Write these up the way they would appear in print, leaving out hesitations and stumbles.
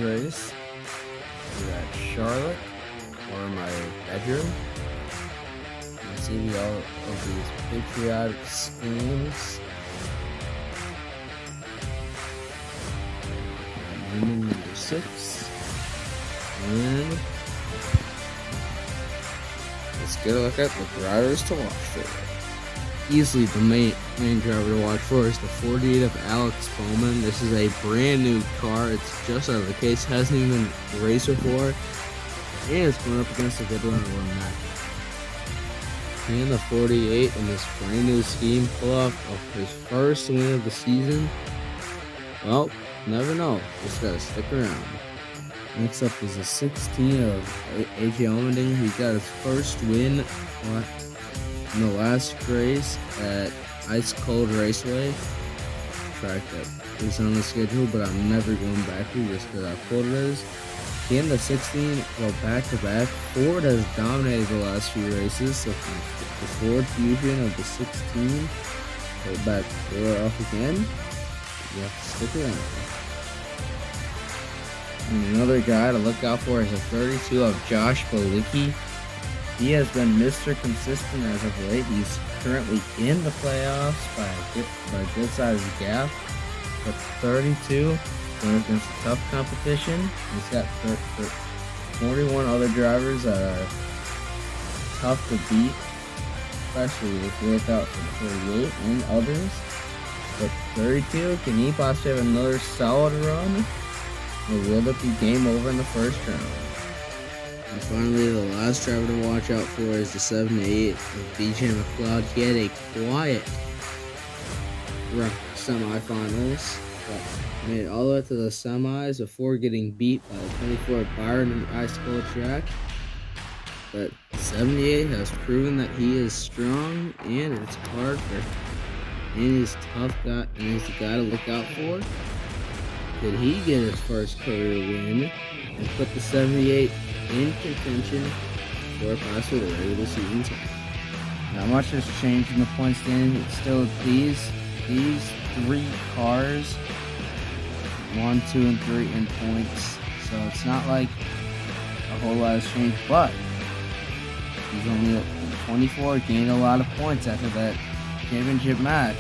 race. We're at Charlotte, or my bedroom. You see all of these patriotic schemes. And number 6. And let's get a look at the drivers to watch for. Easily the main driver to watch for is the 48 of Alex Bowman. This is a brand new car. It's just out of the case. Hasn't even raced before. And it's going up against a good run match. Can the 48 in this brand new scheme pull off his first win of the season? Well, never know. Just gotta stick around. Next up is the 16 of AJ Allmendinger. He got his first win in the last race at Ice Cold Raceway. Track that is on the schedule, but I'm never going back to just because how cold it is. Can the 16 go back to back? Ford has dominated the last few races, so the Ford Fusion of the 16 go back door off again. You have to stick around. And another guy to look out for is a 32 of Josh Bilicki. He has been Mr. Consistent as of late. He's currently in the playoffs by a good sized gap. But 32, going against a tough competition. He's got 41 other drivers that are tough to beat, especially if you look out for 38 and others. But 32, can he possibly have another solid run? Or will it be game over in the first round? And finally, the last driver to watch out for is the 78 of BJ McLeod. He had a quiet semifinals, but made it all the way to the semis before getting beat by the 24 Byron in the ice cold track. But 78 has proven that he is strong, and it's hard for him. And he's a tough guy, and he's the guy to look out for. Could he get his first career win and put the 78 in contention for possibly the regular season title? Not much has changed in the point standing. It's still these 3 cars, 1, 2, and 3 in points. So it's not like a whole lot has changed, but he's only at 24, gained a lot of points after that championship match.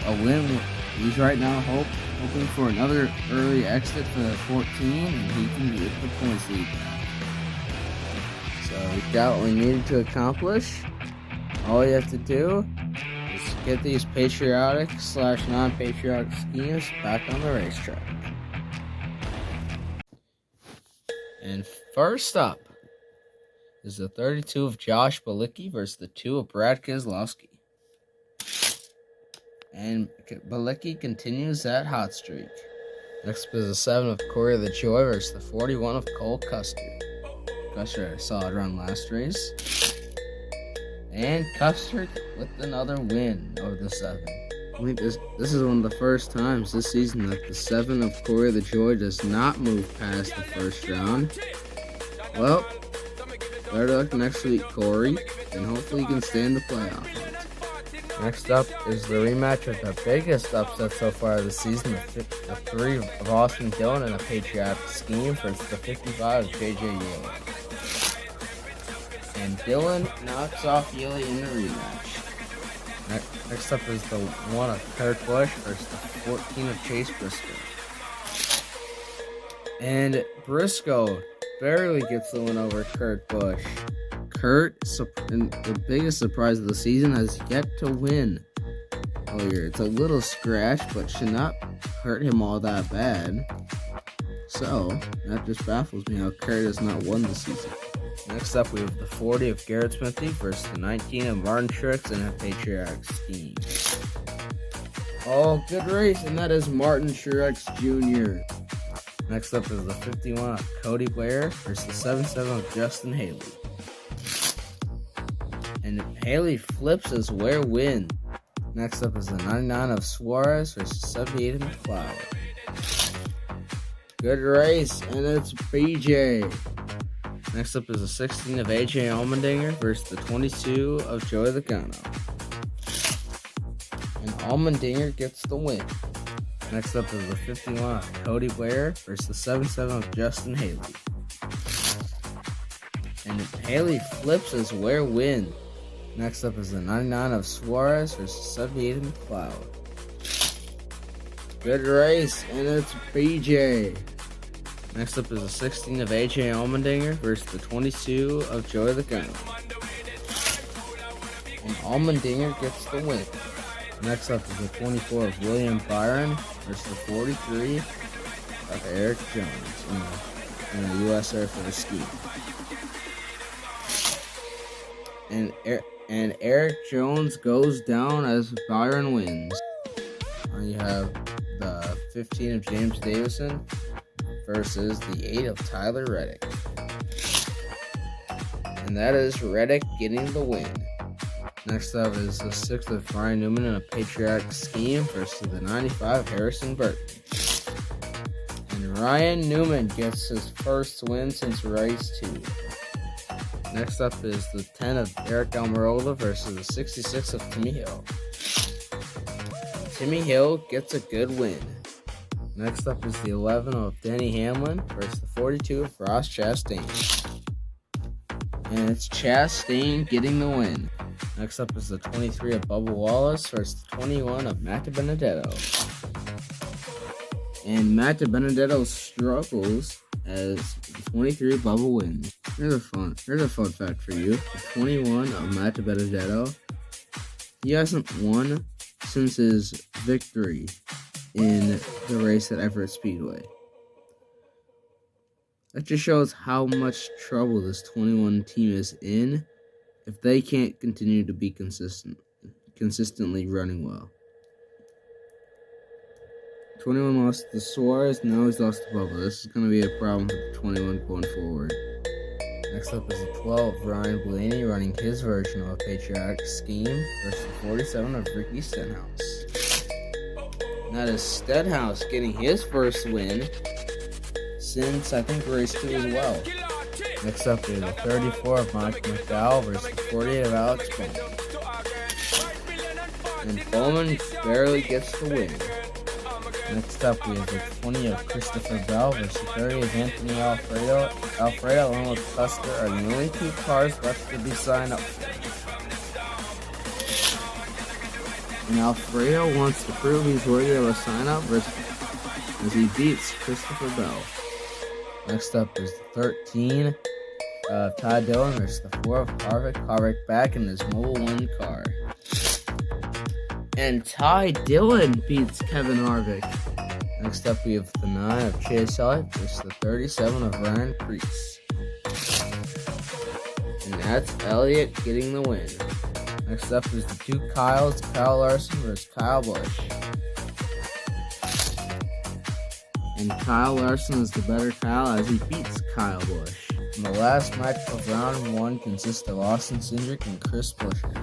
A win. He's right now hoping for another early exit for the 14, and he can get the points lead back. So we got what we needed to accomplish. All you have to do is get these patriotic / non-patriotic schemes back on the racetrack. And first up is the 32 of Josh Bilicki versus the 2 of Brad Keselowski. And Bilicki continues that hot streak. Next is the 7 of Corey LaJoie versus the 41 of Cole Custer. Custer had a solid run last race. And Custer with another win over the 7. I think this is one of the first times this season that the 7 of Corey LaJoie does not move past the first round. Well, better luck next week, Corey, and hopefully you can stay in the playoff hunt. Next up is the rematch of the biggest upset so far this season, the 3 of Austin Dillon in a patriotic scheme versus the 55 of JJ Yeley. And Dillon knocks off Yeley in the rematch. Next up is the 1 of Kurt Busch versus the 14 of Chase Briscoe. And Briscoe barely gets the win over Kurt Busch. Kurt, the biggest surprise of the season, has yet to win all year. It's a little scratch, but should not hurt him all that bad. So, that just baffles me how Kurt has not won the season. Next up, we have the 40 of Garrett Smithy versus the 19 of Martin Truex in a patriotic scheme. Oh, good race, and that is Martin Truex Jr. Next up is the 51 of Cody Blair versus the 77 of Justin Haley. And Haley flips his where win. Next up is the 99 of Suarez versus 78 of McLeod. Good race, and it's BJ. Next up is the 16 of AJ Allmendinger versus the 22 of Joey Logano. And Allmendinger gets the win. Next up is the 51 of Cody Ware versus the 77 of Justin Haley. And Haley flips as Ware wins. Next up is the 99 of Suarez versus 78 of McLeod. Good race, and it's BJ. Next up is the 16 of AJ Allmendinger versus the 22 of Joey the Gunner. And Allmendinger gets the win. Next up is the 24 of William Byron versus the 43 of Eric Jones in the U.S. Air Force ski. And Eric Jones goes down as Byron wins. And you have the 15 of James Davison versus the 8 of Tyler Reddick. And that is Reddick getting the win. Next up is the 6 of Ryan Newman in a patriotic scheme versus the 95 of Harrison Burton. And Ryan Newman gets his first win since race 2. Next up is the 10 of Eric Almirola versus the 66 of Timmy Hill. Timmy Hill gets a good win. Next up is the 11 of Denny Hamlin versus the 42 of Ross Chastain. And it's Chastain getting the win. Next up is the 23 of Bubba Wallace versus the 21 of Matt DiBenedetto. And Matt DiBenedetto struggles as the 23 Bubba wins. Here's a fun fact for you. The 21 of Matt DiBenedetto, he hasn't won since his victory in the race at Everett Speedway. That just shows how much trouble this 21 team is in if they can't continue to be consistently running well. 21 lost to Suarez, now he's lost to Bubba. This is going to be a problem for the 21 going forward. Next up is the 12 of Ryan Blaney running his version of a patriotic scheme versus the 47 of Ricky Stenhouse. And that is Stenhouse getting his first win since I think race 2 as well. Next up is the 34 of Mike McDowell versus the 48 of Alex Bowman. And Bowman barely gets the win. Next up we have the 20 of Christopher Bell versus the 30 of Anthony Alfredo. Alfredo along with Custer are the only 2 cars left to be signed up for. And Alfredo wants to prove he's worthy of a sign up as he beats Christopher Bell. Next up is the 13 of Ty Dillon versus the 4 of Harvick. Harvick back in his Mobil 1 car. And Ty Dillon beats Kevin Harvick. Next up we have the 9 of Chase Elliott versus the 37 of Ryan Preece. And that's Elliott getting the win. Next up is the 2 Kyles, Kyle Larson versus Kyle Busch. And Kyle Larson is the better Kyle as he beats Kyle Busch. And the last match of round 1 consists of Austin Cindric and Chris Buescher.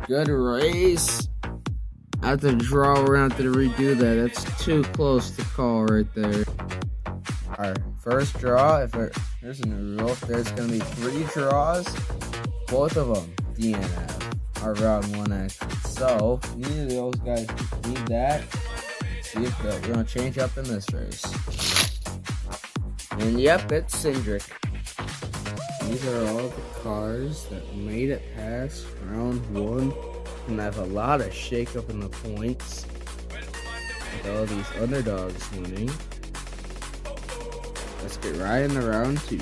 Good race. I have to draw around to redo that. That's too close to call right there. Our first draw, there's a new rule. If there's going to be 3 draws, both of them DNF are round 1 exit. So, neither of those guys need that. See if we're going to change up in this race. And yep, it's Cindric. These are all the cars that made it past round 1 and have a lot of shakeup in the points with all these underdogs winning. Let's get right into round 2.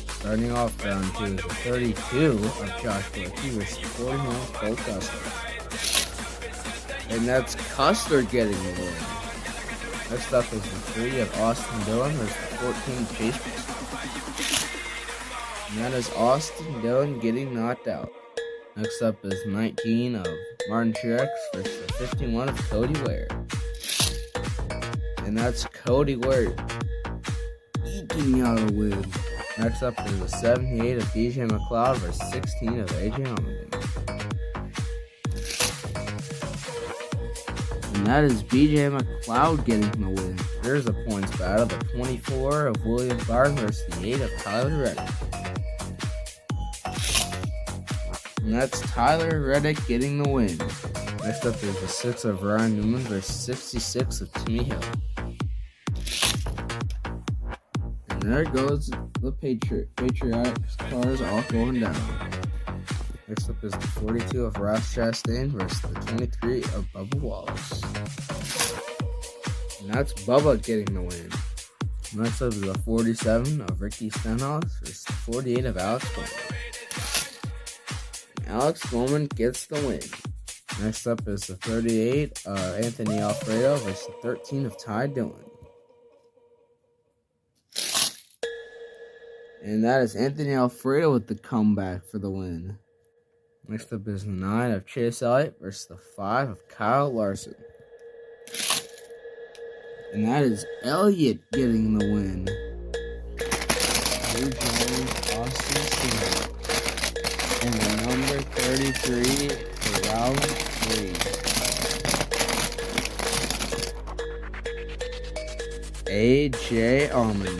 Starting off round 2 is the 32 of Josh Bilicki versus the 41 of Cole Custer. And that's Custer getting the win. Next up is the 3 of Austin Dillon versus the 14 of Chase Briscoe. And that is Austin Dillon getting knocked out. Next up is 19 of Martin Truex versus the 51 of Cody Ware. And that's Cody Ware eking out a win. Next up is the 78 of BJ McLeod versus 16 of AJ Allmendinger. And that is BJ McLeod getting the win. There's a points battle. The 24 of William Byron versus the 8 of Tyler Reddick. And that's Tyler Reddick getting the win. Next up is the 6 of Ryan Newman versus 66 of Timmy Hill. And there goes the patriotic cars all going down. Next up is the 42 of Ross Chastain versus the 23 of Bubba Wallace. And that's Bubba getting the win. Next up is the 47 of Ricky Stenhouse versus the 48 of Alex Bowman. Alex Bowman gets the win. Next up is the 38 of Anthony Alfredo versus the 13 of Ty Dillon. And that is Anthony Alfredo with the comeback for the win. Next up is the 9 of Chase Elliott versus the 5 of Kyle Larson. And that is Elliott getting the win. Drew Jones, Austin Stewart. And the number 33 for round 3. AJ Allman.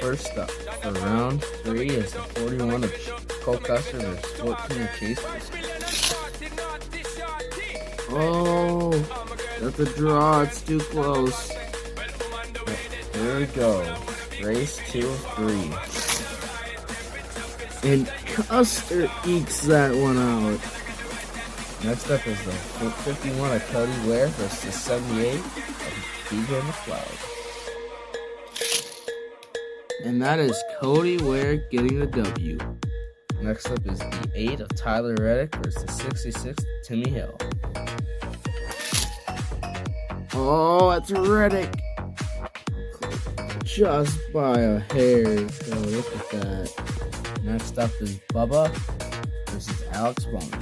First up for round 3 is the 41 of Cole Custer versus 14 of Chase Wilson. Oh, that's a draw. It's too close. There we go. Race 2 of 3. And Custer ekes that one out. Next up is the 51 of Cody Ware versus the 78 of DJ McLeod. And that is Cody Ware getting the W. Next up is the 8 of Tyler Reddick versus the 66 of Timmy Hill. Oh, that's Reddick. Just by a hair. So look at that. Next up is Bubba versus Alex Bowman.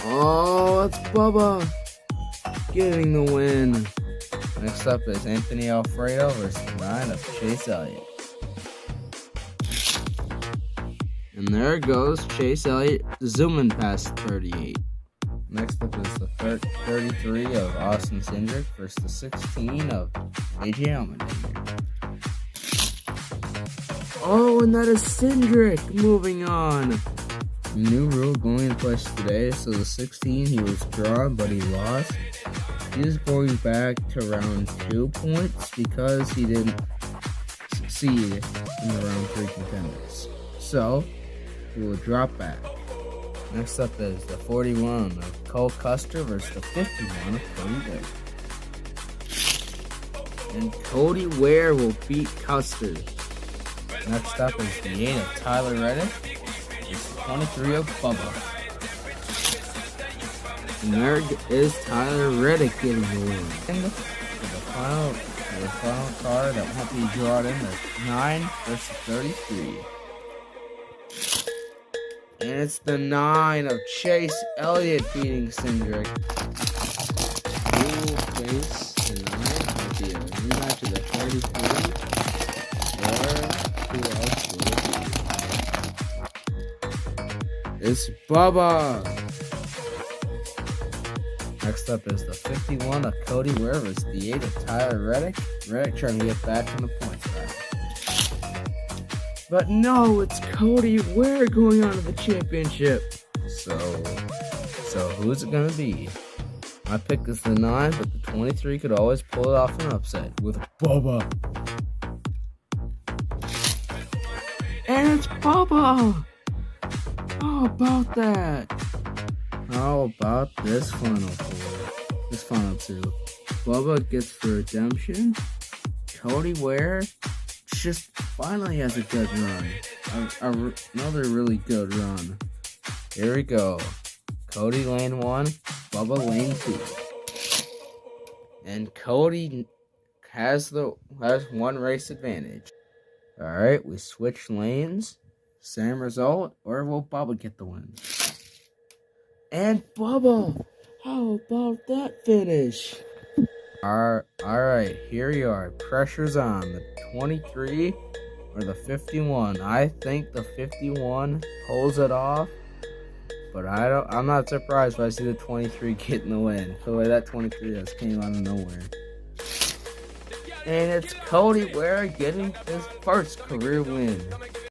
Oh, that's Bubba getting the win. Next up is Anthony Alfredo versus 9 of Chase Elliott. And there goes Chase Elliott zooming past 38. Next up is the 33 of Austin Cindric versus the 16 of AJ Allmendinger. Oh, and that is Cindric moving on. New rule going in place today. So the 16, he was drawn, but he lost. He is going back to round 2 points because he didn't succeed in the round 3 contenders. So he will drop back. Next up is the 41 of Cole Custer versus the 51 of Cody Ware. And Cody Ware will beat Custer. Next up is the 8 of Tyler Reddick versus the 23 of Bubba. And there is Tyler Reddick getting the win. And for the final card that won't be drawn in, the 9 versus 33. And it's the 9 of Chase Elliott beating Cindric. Who will face the 9? Will be a rematch of the 33? Or who else will it be? It's Bubba! Next up is the 51 of Cody Ware versus the 8 of Tyler Reddick. Reddick trying to get back in the points battle. But no, it's Cody Ware going on to the championship. So who's it gonna be? My pick is the 9, but the 23 could always pull it off an upset with Bubba. And it's Bubba! How about that? How about this final four? This final 2. Bubba gets the redemption. Cody Ware just finally has a good run. Another really good run. Here we go. Cody lane 1, Bubba lane 2. And Cody has one race advantage. Alright, we switch lanes. Same result, or will Bubba get the win? And Bubba! How about that finish? Alright, here you are. Pressure's on. The 23 or the 51. I think the 51 pulls it off. But I'm not surprised if I see the 23 getting the win. The way that 23 just came out of nowhere. And it's Cody Ware getting his first career win.